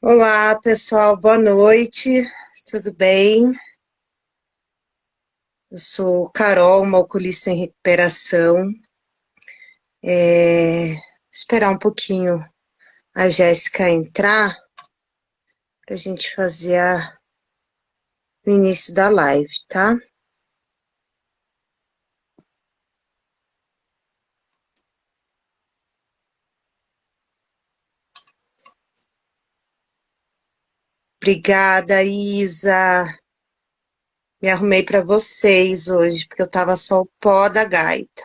Olá, pessoal, boa noite, tudo bem? Eu sou Carol, uma oculista em recuperação. Esperar um pouquinho a Jéssica entrar para a gente fazer o início da live, tá? Obrigada, Isa. Me arrumei para vocês hoje, porque eu tava só o pó da gaita.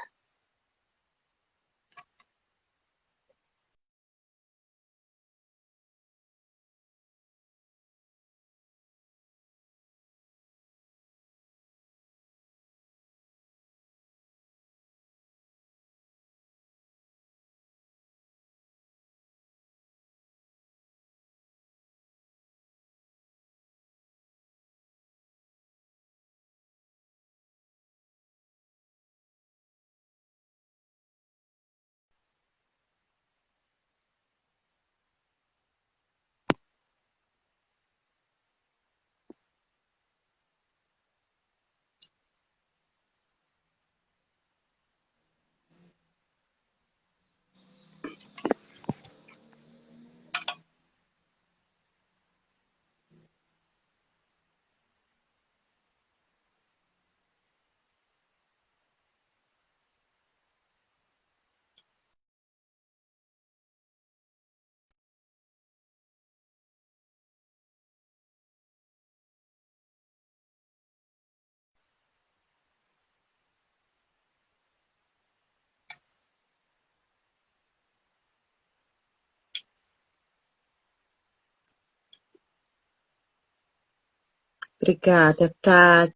Obrigada, Tati.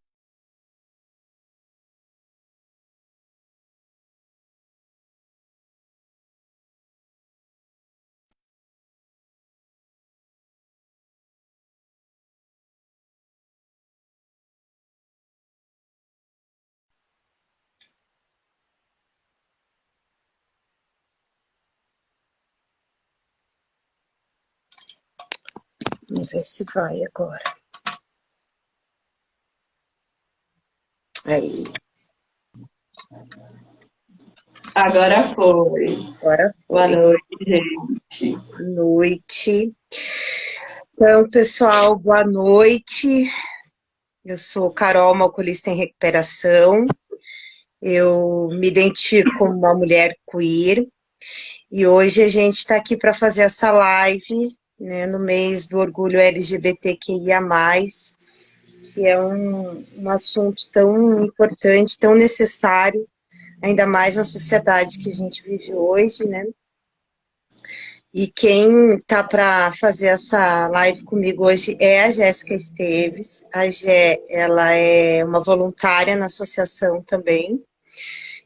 Vamos ver se vai agora. Aí, Agora foi. agora Boa foi. noite, gente. Boa noite. Então, pessoal, boa noite. Eu sou Carol, uma alcoolista em recuperação. Eu me identifico como uma mulher queer e hoje a gente está aqui para fazer essa live, né, no mês do orgulho LGBTQIA+, que é um assunto tão importante, tão necessário, ainda mais na sociedade que a gente vive hoje, né? E quem tá para fazer essa live comigo hoje é a Jéssica Esteves. A Gé, ela é uma voluntária na associação também.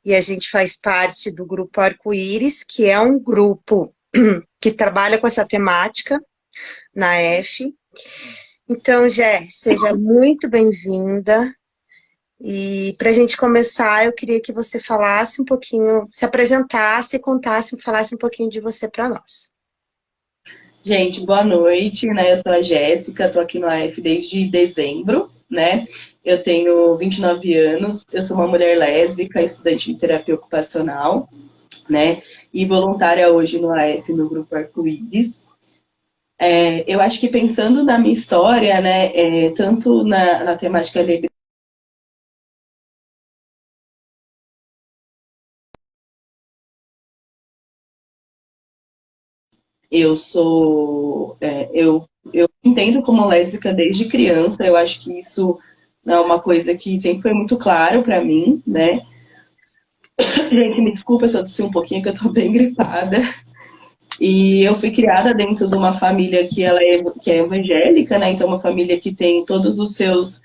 E a gente faz parte do grupo Arco-Íris, que é um grupo que trabalha com essa temática na F. Então, Gé, seja muito bem-vinda. E para a gente começar, eu queria que você falasse um pouquinho, se apresentasse, contasse, falasse um pouquinho de você para nós. Gente, boa noite, né? Eu sou a Jéssica, tô aqui no AF desde dezembro, né? Eu tenho 29 anos, eu sou uma mulher lésbica, estudante de terapia ocupacional, né? E voluntária hoje no AF, no Grupo Arco-Íris. Eu acho que pensando na minha história, né? Tanto na temática LGBT, eu entendo como lésbica desde criança, eu acho que isso é uma coisa que sempre foi muito claro para mim, né? Gente, me desculpa se eu tossi um pouquinho, que eu tô bem gripada. E eu fui criada dentro de uma família que é evangélica, né? Então, uma família que tem todos os seus.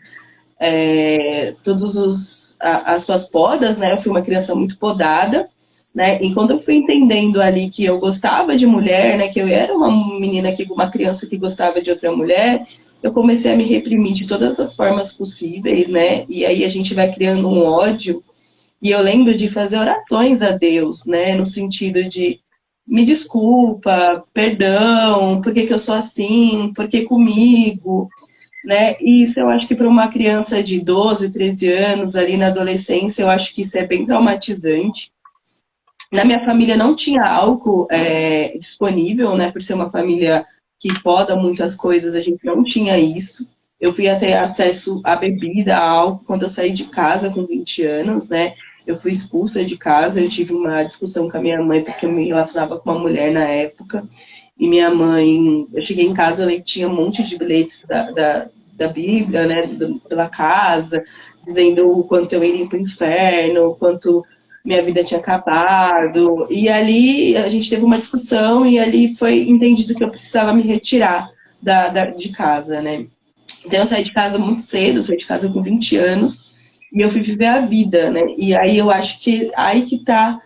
As suas podas, né? Eu fui uma criança muito podada, né? E quando eu fui entendendo ali que eu gostava de mulher, né? Que eu era uma criança que gostava de outra mulher, eu comecei a me reprimir de todas as formas possíveis, né? E aí a gente vai criando um ódio. E eu lembro de fazer orações a Deus, né? No sentido de me desculpa, perdão, por que que eu sou assim, por que comigo, né? E isso eu acho que para uma criança de 12, 13 anos, ali na adolescência, eu acho que isso é bem traumatizante. Na minha família não tinha álcool disponível, né? Por ser uma família que poda muitas coisas, a gente não tinha isso. Eu fui a ter acesso à bebida, a álcool, quando eu saí de casa com 20 anos, né? Eu fui expulsa de casa, eu tive uma discussão com a minha mãe, porque eu me relacionava com uma mulher na época. E minha mãe, eu cheguei em casa, ela tinha um monte de bilhetes da Bíblia, né? Pela casa, dizendo o quanto eu iria para o inferno, o quanto minha vida tinha acabado. E ali a gente teve uma discussão e ali foi entendido que eu precisava me retirar de casa, né? Então eu saí de casa muito cedo, saí de casa com 20 anos e eu fui viver a vida, né? E aí eu acho que aí que tá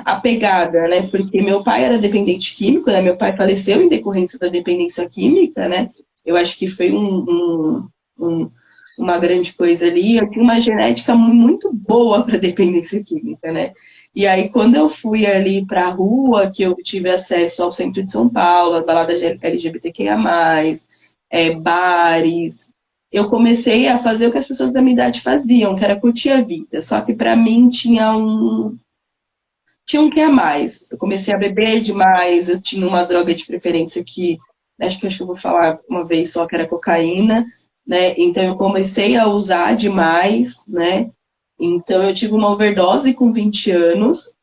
a pegada, né? Porque meu pai era dependente químico, né? Meu pai faleceu em decorrência da dependência química, né? Eu acho que foi uma grande coisa ali. Eu tinha uma genética muito boa para dependência química, né? E aí, quando eu fui ali para a rua, que eu tive acesso ao centro de São Paulo, as baladas LGBTQIA+, bares, eu comecei a fazer o que as pessoas da minha idade faziam, que era curtir a vida. Só que para mim tinha um que a mais. Eu comecei a beber demais, eu tinha uma droga de preferência que acho que eu vou falar uma vez só, que era cocaína, né? Então eu comecei a usar demais, né? Então eu tive uma overdose com 20 anos,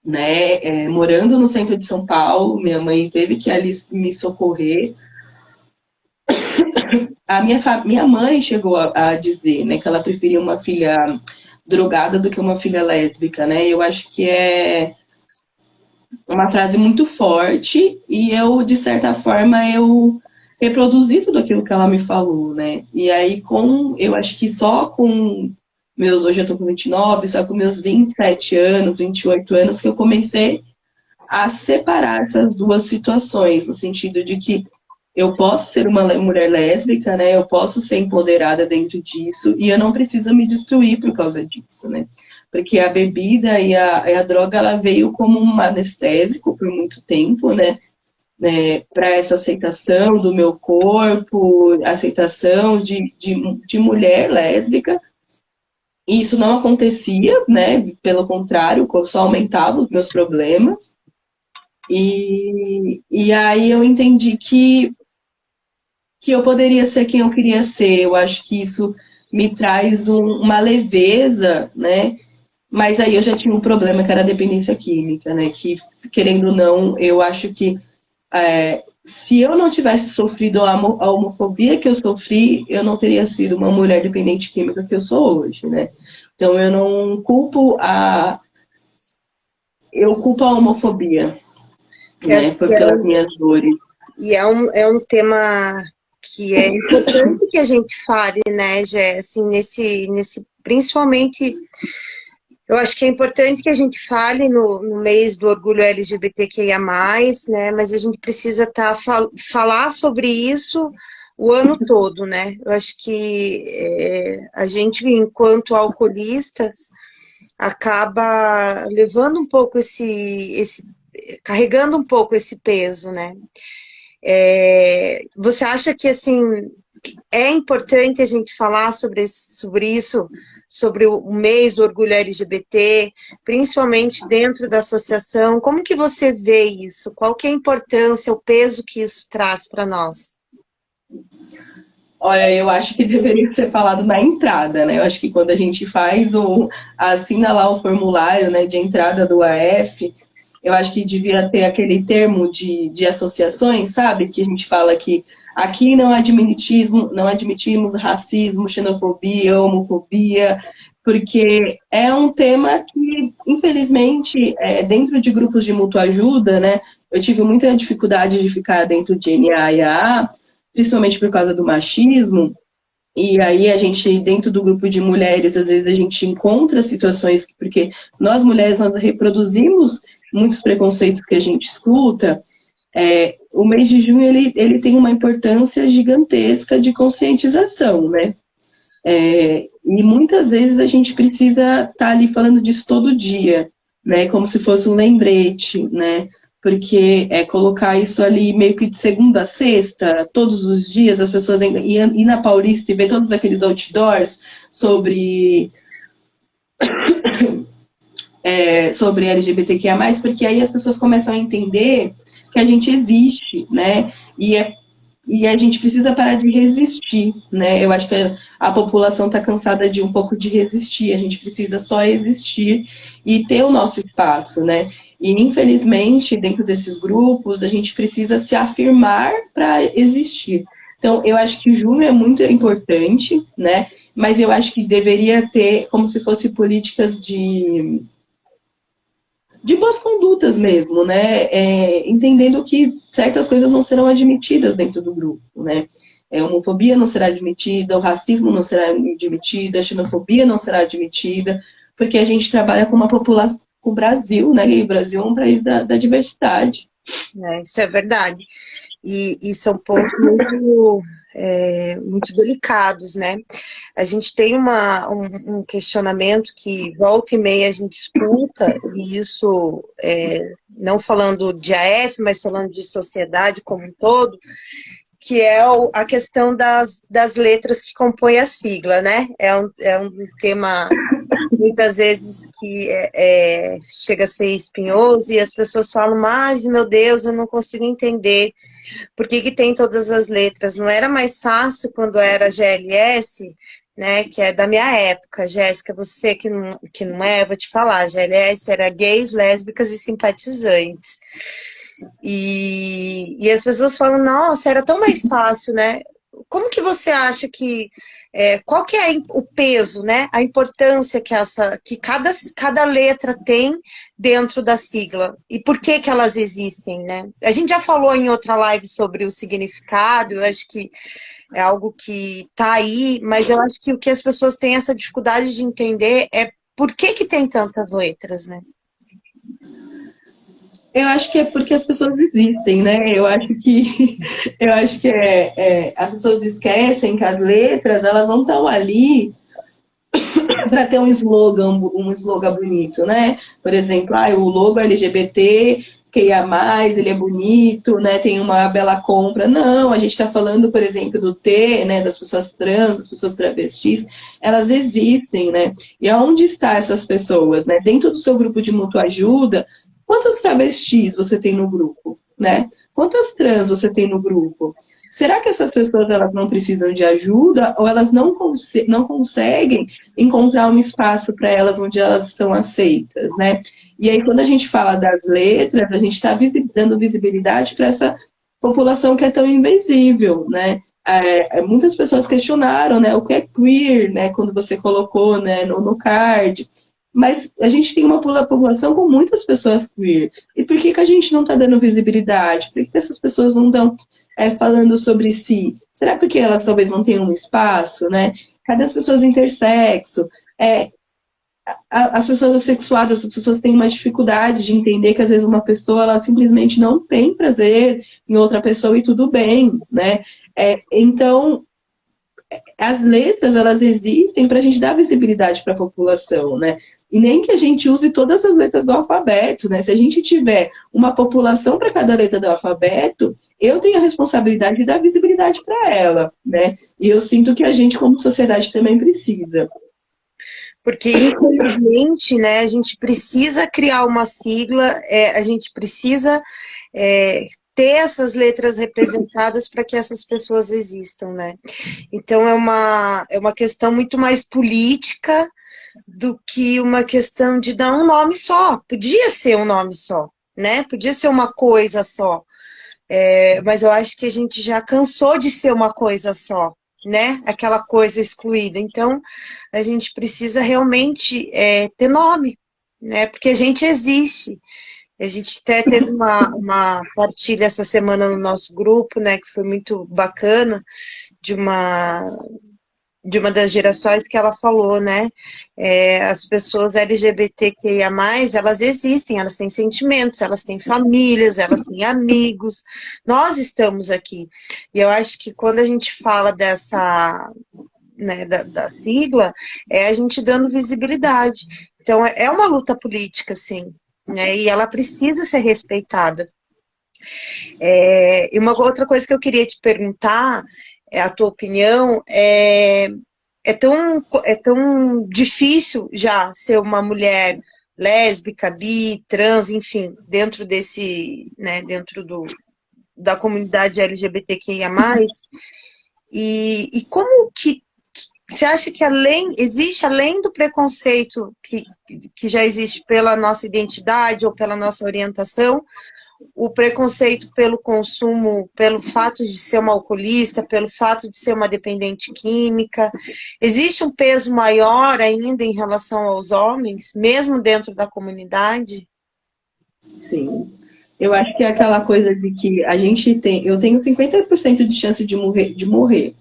né? Morando no centro de São Paulo, minha mãe teve que ali me socorrer. Minha mãe chegou a dizer, né, que ela preferia uma filha drogada do que uma filha lésbica, né? Eu acho que é uma frase muito forte e eu, de certa forma, eu reproduzi tudo aquilo que ela me falou, né? E aí, eu acho que só com hoje eu tô com 29, só com meus 27 anos, 28 anos, que eu comecei a separar essas duas situações, no sentido de que eu posso ser uma mulher lésbica, né? Eu posso ser empoderada dentro disso e eu não preciso me destruir por causa disso, né? Porque a bebida e a droga, ela veio como um anestésico por muito tempo, né? Para essa aceitação do meu corpo, aceitação de mulher lésbica. E isso não acontecia, né? Pelo contrário, só aumentava os meus problemas. E aí eu entendi que eu poderia ser quem eu queria ser. Eu acho que isso me traz uma leveza, né? Mas aí eu já tinha um problema que era a dependência química, né? Que, querendo ou não, eu acho que se eu não tivesse sofrido a homofobia que eu sofri, eu não teria sido uma mulher dependente química que eu sou hoje, né? Então eu não culpo eu culpo a homofobia, né? Pelas minhas dores. E é um tema que é importante que a gente fale, né, Gé? Assim, principalmente, eu acho que é importante que a gente fale no mês do orgulho LGBTQIA+, né? Mas a gente precisa falar sobre isso o ano todo, né? Eu acho que a gente, enquanto alcoolistas, acaba levando um pouco carregando um pouco esse peso, né? Você acha que, assim, é importante a gente falar sobre isso, sobre o mês do orgulho LGBT, principalmente dentro da associação? Como que você vê isso? Qual que é a importância, o peso que isso traz para nós? Olha, eu acho que deveria ser falado na entrada, né? Eu acho que quando a gente assina lá o formulário, né, de entrada do AF, eu acho que devia ter aquele termo de associações, sabe? Que a gente fala que aqui não admitimos racismo, xenofobia, homofobia, porque é um tema que, infelizmente, dentro de grupos de mútua ajuda, né? Eu tive muita dificuldade de ficar dentro de NA e AA, principalmente por causa do machismo. E aí a gente, dentro do grupo de mulheres, às vezes a gente encontra situações, porque nós mulheres, nós reproduzimos muitos preconceitos que a gente escuta. O mês de junho, ele tem uma importância gigantesca de conscientização, né? E muitas vezes a gente precisa estar ali falando disso todo dia, né? Como se fosse um lembrete, né? Porque é colocar isso ali meio que de segunda a sexta, todos os dias, as pessoas ir na Paulista e ver todos aqueles outdoors sobre LGBTQIA+, porque aí as pessoas começam a entender que a gente existe, né? E a gente precisa parar de resistir, né? Eu acho que a população está cansada de um pouco de resistir, a gente precisa só existir e ter o nosso espaço, né? E, infelizmente, dentro desses grupos, a gente precisa se afirmar para existir. Então, eu acho que junho é muito importante, né? Mas eu acho que deveria ter como se fosse políticas de boas condutas mesmo, né? Entendendo que certas coisas não serão admitidas dentro do grupo, né? A homofobia não será admitida, o racismo não será admitido, a xenofobia não será admitida, porque a gente trabalha com uma população, com o Brasil, né? E o Brasil é um país da diversidade. Isso é verdade. E são pontos muito, muito delicados, né? A gente tem um questionamento que volta e meia a gente escuta, e isso não falando de AF, mas falando de sociedade como um todo, que é a questão das letras que compõem a sigla, né? É um tema muitas vezes que chega a ser espinhoso e as pessoas falam, mas meu Deus, eu não consigo entender por que tem todas as letras. Não era mais fácil quando era GLS, né, que é da minha época, Jéssica, você que não é, eu vou te falar, GLS era gays, lésbicas e simpatizantes. E as pessoas falam, nossa, era tão mais fácil, né? Como que você acha que qual que é o peso, né? A importância que cada letra tem dentro da sigla e por que elas existem, né? A gente já falou em outra live sobre o significado, eu acho que é algo que está aí, mas eu acho que o que as pessoas têm essa dificuldade de entender é por que tem tantas letras, né? Eu acho que é porque as pessoas existem, né? Eu acho que as pessoas esquecem que as letras, elas não estão ali para ter um slogan bonito, né? Por exemplo, o logo LGBT, que ia mais, ele é bonito, né? Tem uma bela compra. Não, a gente está falando, por exemplo, do T, né? Das pessoas trans, das pessoas travestis, elas existem, né? E aonde estão essas pessoas, né? Dentro do seu grupo de mútua ajuda, quantos travestis você tem no grupo, né? Quantas trans você tem no grupo? Será que essas pessoas elas não precisam de ajuda ou elas não conseguem encontrar um espaço para elas onde elas são aceitas, né? E aí, quando a gente fala das letras, a gente está dando visibilidade para essa população que é tão invisível, né? Muitas pessoas questionaram, né, o que é queer, né, quando você colocou, né, no card. Mas a gente tem uma população com muitas pessoas queer. E por que a gente não está dando visibilidade? Por que essas pessoas não estão falando sobre si? Será porque elas talvez não tenham um espaço, né? Cadê as pessoas intersexo? As pessoas assexuadas, as pessoas têm uma dificuldade de entender que às vezes uma pessoa ela simplesmente não tem prazer em outra pessoa e tudo bem, né? Então, as letras, elas existem para a gente dar visibilidade para a população, né? E nem que a gente use todas as letras do alfabeto, né? Se a gente tiver uma população para cada letra do alfabeto, eu tenho a responsabilidade de dar visibilidade para ela, né? E eu sinto que a gente, como sociedade, também precisa. Porque, infelizmente, né, a gente precisa criar uma sigla, a gente precisa ter essas letras representadas para que essas pessoas existam, né? Então, é uma questão muito mais política do que uma questão de dar um nome só. Podia ser um nome só, né? Podia ser uma coisa só. Mas eu acho que a gente já cansou de ser uma coisa só, né? Aquela coisa excluída. Então, a gente precisa realmente ter nome, né? Porque a gente existe. A gente até teve uma partilha essa semana no nosso grupo, né? Que foi muito bacana, de uma das gerações que ela falou, né? As pessoas LGBTQIA+, elas existem, elas têm sentimentos, elas têm famílias, elas têm amigos. Nós estamos aqui. E eu acho que quando a gente fala dessa, né, da sigla, é a gente dando visibilidade. Então, é uma luta política, sim, né? E ela precisa ser respeitada. E uma outra coisa que eu queria te perguntar, a tua opinião, é tão difícil já ser uma mulher lésbica, bi, trans, enfim, dentro desse, né, da comunidade LGBTQIA+, e como que você acha que existe além do preconceito que já existe pela nossa identidade ou pela nossa orientação, o preconceito pelo consumo, pelo fato de ser uma alcoolista, pelo fato de ser uma dependente química? Existe um peso maior ainda em relação aos homens, mesmo dentro da comunidade? Sim. Eu acho que é aquela coisa de que eu tenho 50% de chance de morrer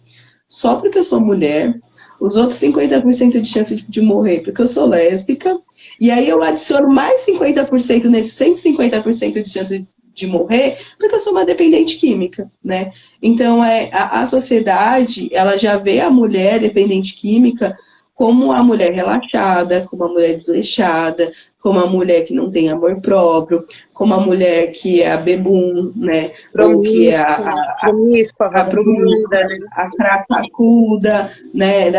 só porque eu sou mulher, os outros 50% de chance de morrer porque eu sou lésbica, e aí eu adiciono mais 50% nesse 150% de chance de morrer porque eu sou uma dependente química, né? Então, a sociedade, ela já vê a mulher dependente química como a mulher relaxada, como a mulher desleixada, como a mulher que não tem amor próprio, como a mulher que é a bebum, né? Ou que é Promíscua, a vagabunda, né? a crapacuda, né,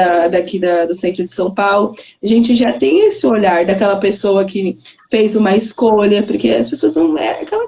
do centro de São Paulo. A gente já tem esse olhar daquela pessoa que fez uma escolha, porque as pessoas não... É aquela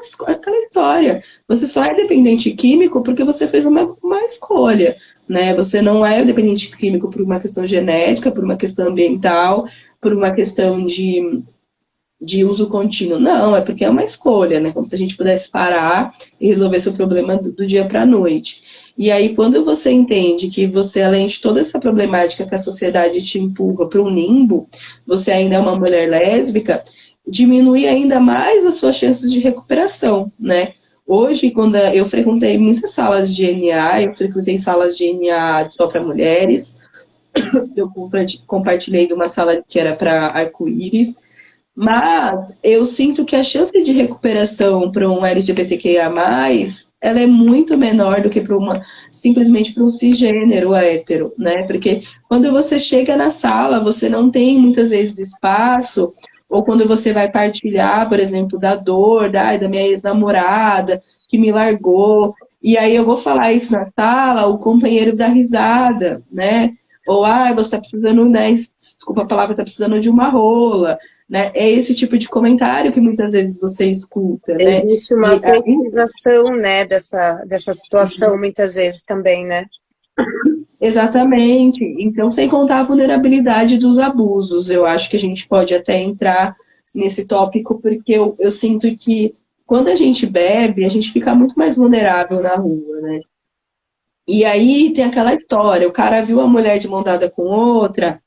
história. Você só é dependente químico porque você fez uma escolha, né? Você não é dependente químico por uma questão genética, por uma questão ambiental, por uma questão de uso contínuo. Não, é porque é uma escolha, né? Como se a gente pudesse parar e resolver seu problema do dia para a noite. E aí, quando você entende que você, além de toda essa problemática que a sociedade te empurra para um limbo, você ainda é uma mulher lésbica, diminui ainda mais as suas chances de recuperação, né? Hoje, quando eu frequentei muitas salas de NA, eu frequentei salas de NA só para mulheres, eu compartilhei de uma sala que era para arco-íris, mas eu sinto que a chance de recuperação para um LGBTQIA+, ela é muito menor do que simplesmente para um cisgênero hétero, né? Porque quando você chega na sala, você não tem muitas vezes espaço, ou quando você vai partilhar, por exemplo, da dor, da minha ex-namorada, que me largou, e aí eu vou falar isso na sala, o companheiro dá risada, né? Ou, você tá precisando, né? Desculpa a palavra, tá precisando de uma rola, né? É esse tipo de comentário que muitas vezes você escuta, né? Existe uma fetichização, né, dessa situação, muitas vezes também, né? Exatamente. Então, sem contar a vulnerabilidade dos abusos, eu acho que a gente pode até entrar nesse tópico, porque eu sinto que quando a gente bebe, a gente fica muito mais vulnerável na rua, né? E aí tem aquela história, o cara viu a mulher de mão dada com outra,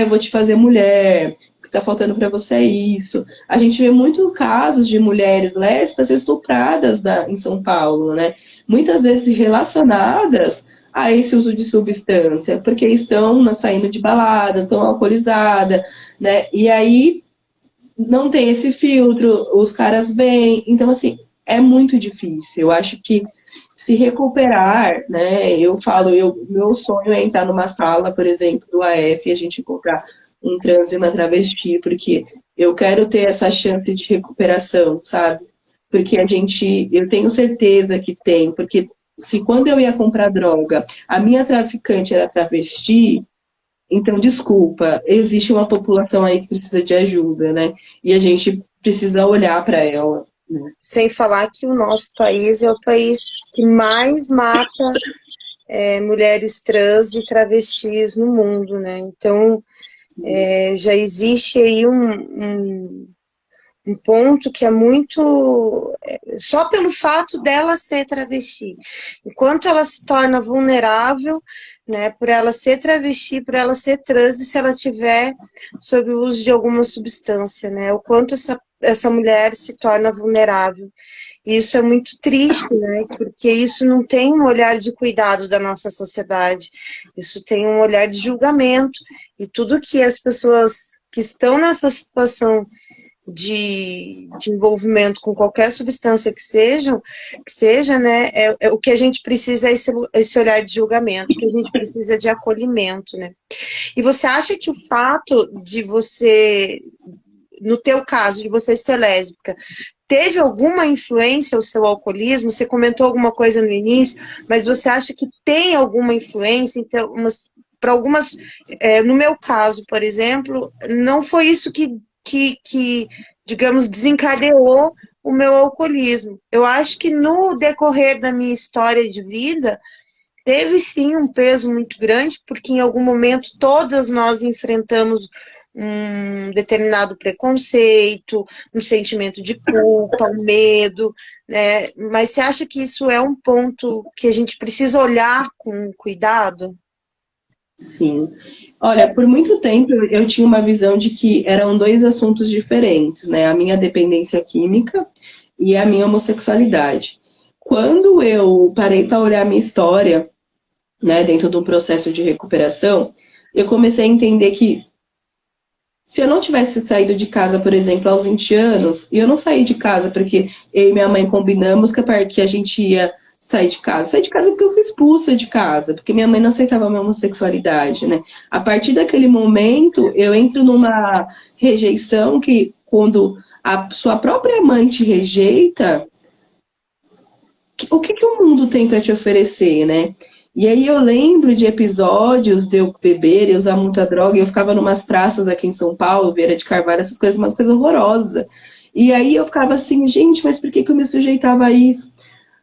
eu vou te fazer mulher, o que tá faltando para você é isso. A gente vê muitos casos de mulheres lésbicas estupradas em São Paulo, né? Muitas vezes relacionadas a esse uso de substância, porque estão saindo de balada, estão alcoolizadas, né? E aí não tem esse filtro, os caras vêm, então assim, é muito difícil. Eu acho que se recuperar, né? Eu falo, meu sonho é entrar numa sala, por exemplo, do AF, e a gente encontrar um trans e uma travesti, porque eu quero ter essa chance de recuperação, sabe? Porque eu tenho certeza que tem, porque se quando eu ia comprar droga, a minha traficante era travesti, então, desculpa, existe uma população aí que precisa de ajuda, né? E a gente precisa olhar para ela. Né? Sem falar que o nosso país é o país que mais mata mulheres trans e travestis no mundo, né? Então, já existe aí um ponto que é muito... Só pelo fato dela ser travesti. Enquanto ela se torna vulnerável, né, por ela ser travesti, por ela ser trans, e se ela tiver sob o uso de alguma substância, né? O quanto essa mulher se torna vulnerável. E isso é muito triste, né? Porque isso não tem um olhar de cuidado da nossa sociedade. Isso tem um olhar de julgamento. E tudo que as pessoas que estão nessa situação de envolvimento com qualquer substância que seja, né, o que a gente precisa é esse olhar de julgamento, que a gente precisa de acolhimento, né. E você acha que o fato de você no teu caso, de você ser lésbica, teve alguma influência o seu alcoolismo? Você comentou alguma coisa no início, mas você acha que tem alguma influência? Então, para algumas, no meu caso, por exemplo, não foi isso que, digamos, desencadeou o meu alcoolismo. Eu acho que no decorrer da minha história de vida, teve sim um peso muito grande, porque em algum momento todas nós enfrentamos um determinado preconceito, um sentimento de culpa, um medo, né? Mas você acha que isso é um ponto que a gente precisa olhar com cuidado? Sim. Olha, por muito tempo eu tinha uma visão de que eram dois assuntos diferentes, né? A minha dependência química e a minha homossexualidade. Quando eu parei para olhar a minha história, né, dentro de um processo de recuperação, eu comecei a entender que se eu não tivesse saído de casa, por exemplo, aos 20 anos, e eu não saí de casa porque eu e minha mãe combinamos que a gente ia sair de casa. Saí de casa porque eu fui expulsa de casa, porque minha mãe não aceitava a minha homossexualidade, né? A partir daquele momento, eu entro numa rejeição que, quando a sua própria mãe te rejeita, o que que o mundo tem para te oferecer, né? E aí eu lembro de episódios de eu beber e usar muita droga, e eu ficava numas praças aqui em São Paulo, Beira de Carvalho, essas coisas, umas coisas horrorosas. E aí eu ficava assim, gente, mas por que que eu me sujeitava a isso?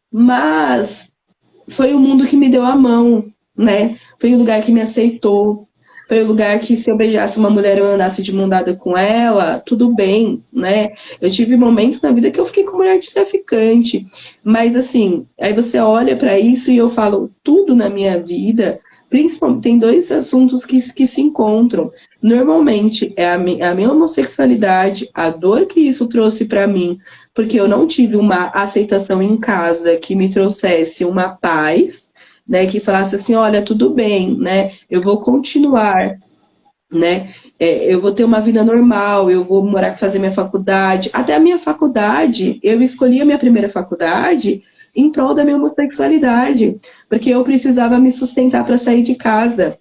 Mas foi o mundo que me deu a mão, né? Foi o lugar que me aceitou. Foi o lugar que, se eu beijasse uma mulher e eu andasse de mão dada com ela, tudo bem, né? Eu tive momentos na vida que eu fiquei com mulher de traficante. Mas, assim, aí você olha para isso e eu falo, tudo na minha vida, principalmente, tem dois assuntos que se encontram. Normalmente, é a minha homossexualidade, a dor que isso trouxe para mim, porque eu não tive uma aceitação em casa que me trouxesse uma paz, né, que falasse assim, olha, tudo bem, né, eu vou continuar, né, eu vou ter uma vida normal, eu vou morar, fazer minha faculdade, até a minha faculdade, eu escolhi a minha primeira faculdade em prol da minha homossexualidade, porque eu precisava me sustentar para sair de casa,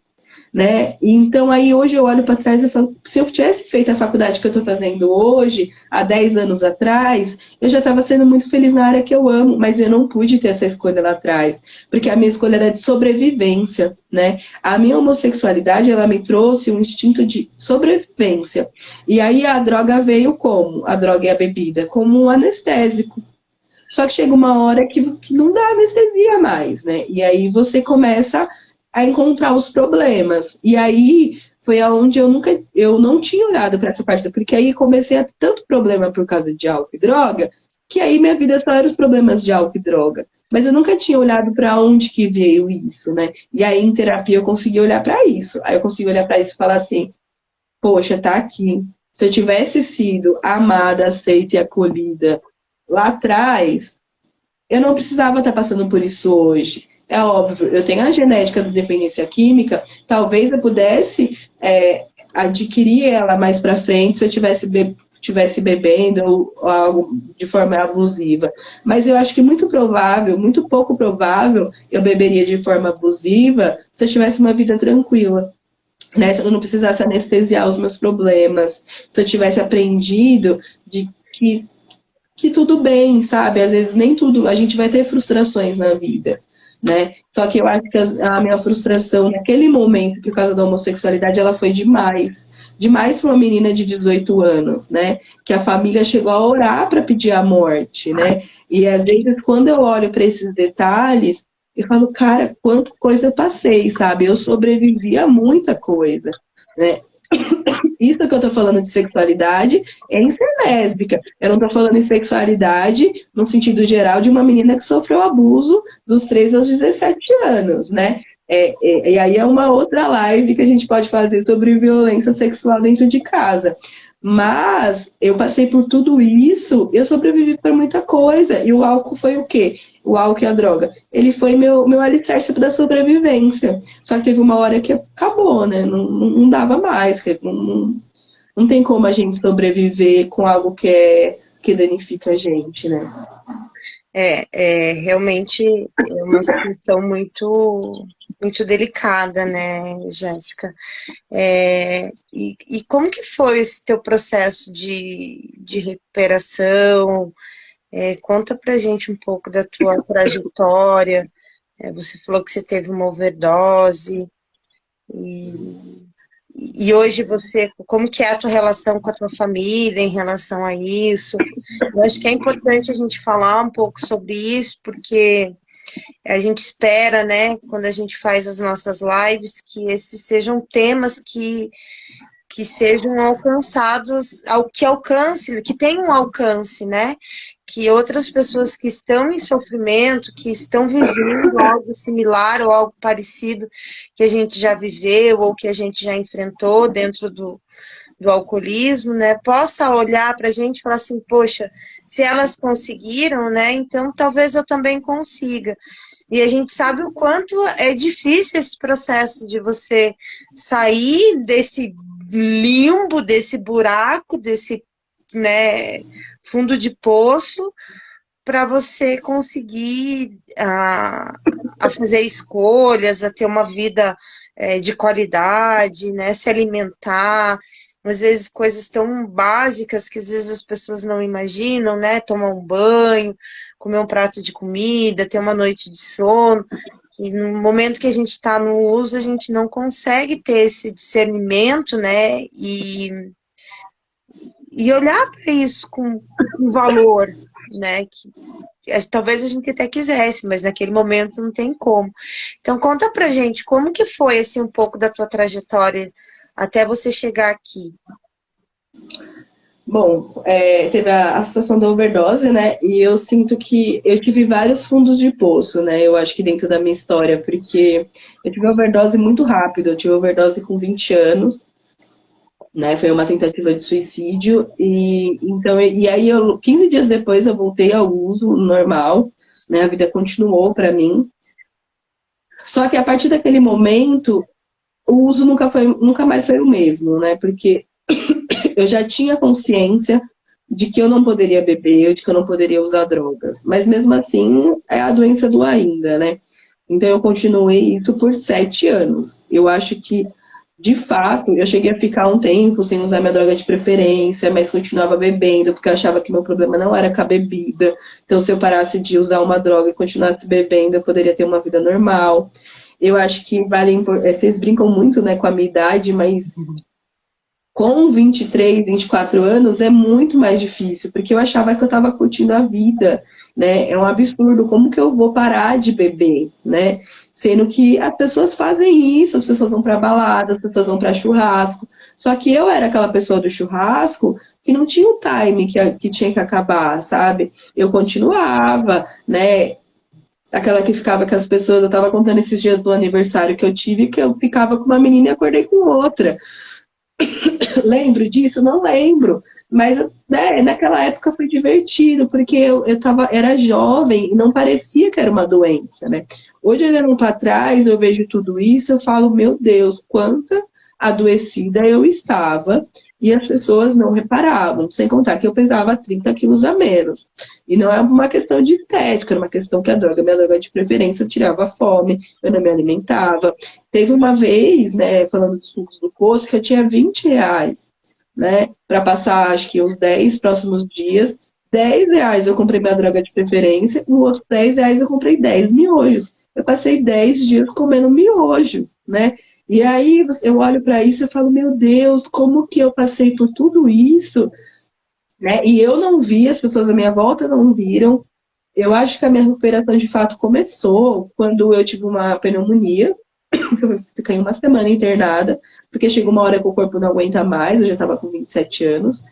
né? Então aí hoje eu olho para trás e falo, se eu tivesse feito a faculdade que eu estou fazendo hoje, há 10 anos atrás, eu já estava sendo muito feliz na área que eu amo, mas eu não pude ter essa escolha lá atrás, porque a minha escolha era de sobrevivência, né? A minha homossexualidade, ela me trouxe um instinto de sobrevivência. E aí a droga veio como? A droga e a bebida, como um anestésico. Só que chega uma hora que não dá anestesia mais, né? E aí você começa a encontrar os problemas. E aí foi aonde eu não tinha olhado para essa parte, porque aí comecei a ter tanto problema por causa de álcool e droga, que aí minha vida só era os problemas de álcool e droga. Mas eu nunca tinha olhado para onde que veio isso, né? E aí em terapia eu consegui olhar para isso. Aí eu consegui olhar para isso e falar assim, poxa, tá aqui. Se eu tivesse sido amada, aceita e acolhida lá atrás, eu não precisava estar passando por isso hoje. É óbvio, eu tenho a genética da dependência química, talvez eu pudesse adquirir ela mais para frente se eu tivesse bebendo ou algo de forma abusiva. Mas eu acho que muito provável, muito pouco provável, eu beberia de forma abusiva se eu tivesse uma vida tranquila. Né? Se eu não precisasse anestesiar os meus problemas, se eu tivesse aprendido de que tudo bem, sabe? Às vezes nem tudo, a gente vai ter frustrações na vida, né? Só que eu acho que a minha frustração naquele momento, por causa da homossexualidade, ela foi demais. Demais para uma menina de 18 anos, né? Que a família chegou a orar para pedir a morte, né? E às vezes, quando eu olho para esses detalhes, eu falo, cara, quanta coisa eu passei, sabe? Eu sobrevivi a muita coisa, né? Isso que eu tô falando de sexualidade é em ser lésbica. Eu não tô falando em sexualidade no sentido geral de uma menina que sofreu abuso dos 13 aos 17 anos, né? E aí é uma outra live que a gente pode fazer sobre violência sexual dentro de casa. Mas eu passei por tudo isso, eu sobrevivi por muita coisa. E o álcool foi o quê? O álcool e a droga. Ele foi meu alicerce da sobrevivência. Só que teve uma hora que acabou, né? Não dava mais. Não tem como a gente sobreviver com algo que danifica a gente, né? Realmente é uma situação muito muito delicada, né, Jéssica? E como que foi esse teu processo de recuperação? Conta pra gente um pouco da tua trajetória. Você falou que você teve uma overdose. E hoje como que é a tua relação com a tua família em relação a isso? Eu acho que é importante a gente falar um pouco sobre isso, porque a gente espera, né, quando a gente faz as nossas lives, que esses sejam temas que sejam alcançados, que alcance, que tenham um alcance, né? Que outras pessoas que estão em sofrimento, que estão vivendo algo similar ou algo parecido que a gente já viveu ou que a gente já enfrentou dentro do alcoolismo, né? Possa olhar para a gente e falar assim, poxa, se elas conseguiram, né? Então talvez eu também consiga. E a gente sabe o quanto é difícil esse processo de você sair desse limbo, desse buraco, desse, né, fundo de poço, para você conseguir a fazer escolhas, a ter uma vida de qualidade, né, se alimentar, às vezes coisas tão básicas que às vezes as pessoas não imaginam, né, tomar um banho, comer um prato de comida, ter uma noite de sono, e no momento que a gente está no uso, a gente não consegue ter esse discernimento, né, e olhar para isso com valor, né, que talvez a gente até quisesse, mas naquele momento não tem como. Então conta pra gente como que foi assim um pouco da tua trajetória até você chegar aqui. Bom, teve a situação da overdose, né? E eu sinto que eu tive vários fundos de poço, né? Eu acho que dentro da minha história, porque eu tive overdose muito rápido. Eu tive overdose com 20 anos, né? Foi uma tentativa de suicídio. E aí, 15 dias depois, eu voltei ao uso normal, né? A vida continuou para mim. Só que a partir daquele momento, o uso nunca mais foi o mesmo, né? Porque eu já tinha consciência de que eu não poderia beber, de que eu não poderia usar drogas. Mas mesmo assim, é a doença do ainda, né? Então eu continuei isso por 7 anos. Eu acho que, de fato, eu cheguei a ficar um tempo sem usar minha droga de preferência, mas continuava bebendo, porque eu achava que meu problema não era com a bebida. Então, se eu parasse de usar uma droga e continuasse bebendo, eu poderia ter uma vida normal. Eu acho que vocês brincam muito, né, com a minha idade, mas com 23, 24 anos é muito mais difícil, porque eu achava que eu estava curtindo a vida, né? É um absurdo, como que eu vou parar de beber, né? Sendo que as pessoas fazem isso, as pessoas vão para balada, as pessoas vão para churrasco. Só que eu era aquela pessoa do churrasco que não tinha o time que tinha que acabar, sabe? Eu continuava, né? Aquela que ficava com as pessoas, eu estava contando esses dias do aniversário que eu tive, que eu ficava com uma menina e acordei com outra. Lembro disso? Não lembro. Mas né, naquela época foi divertido, porque era jovem e não parecia que era uma doença, né? Hoje, olhando para trás, eu vejo tudo isso, eu falo, meu Deus, quanta adoecida eu estava, e as pessoas não reparavam, sem contar que eu pesava 30 quilos a menos. E não é uma questão de estética, era uma questão que minha droga de preferência, eu tirava fome, eu não me alimentava. Teve uma vez, né, falando dos fundos do poço, que eu tinha R$ 20, né, para passar, acho que os 10 próximos dias. R$ 10 eu comprei minha droga de preferência, no outro R$ 10 eu comprei 10 miojos. Eu passei 10 dias comendo miojo, né? E aí eu olho para isso e falo, meu Deus, como que eu passei por tudo isso, né? E eu não vi, as pessoas à minha volta não viram. Eu acho que a minha recuperação de fato começou quando eu tive uma pneumonia. Eu fiquei uma semana internada, porque chegou uma hora que o corpo não aguenta mais, eu já estava com 27 anos.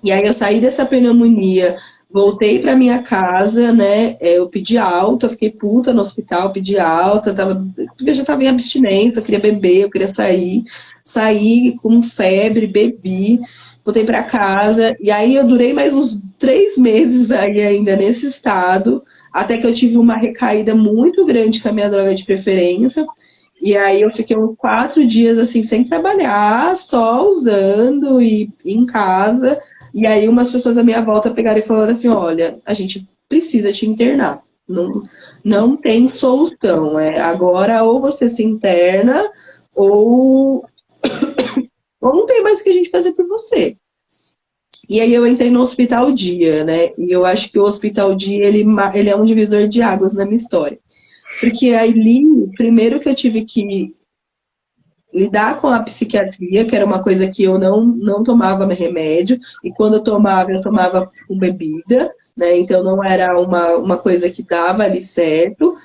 E aí eu saí dessa pneumonia, voltei para minha casa, né? Eu pedi alta, eu fiquei puta no hospital, pedi alta, porque eu já estava em abstinência, eu queria beber, eu queria sair. Saí com febre, bebi, voltei para casa, e aí eu durei mais uns 3 meses aí ainda nesse estado, até que eu tive uma recaída muito grande com a minha droga de preferência. E aí eu fiquei uns 4 dias assim, sem trabalhar, só usando e em casa. E aí umas pessoas à minha volta pegaram e falaram assim, olha, a gente precisa te internar, Não, não tem solução. Agora ou você se interna ou, ou não tem mais o que a gente fazer por você. E aí eu entrei no Hospital Dia, né? E eu acho que o Hospital Dia, ele é um divisor de águas na minha história. Porque ali, primeiro que eu tive que lidar com a psiquiatria, que era uma coisa que eu não tomava remédio, e quando eu tomava com bebida, né? Então não era uma coisa que dava ali certo.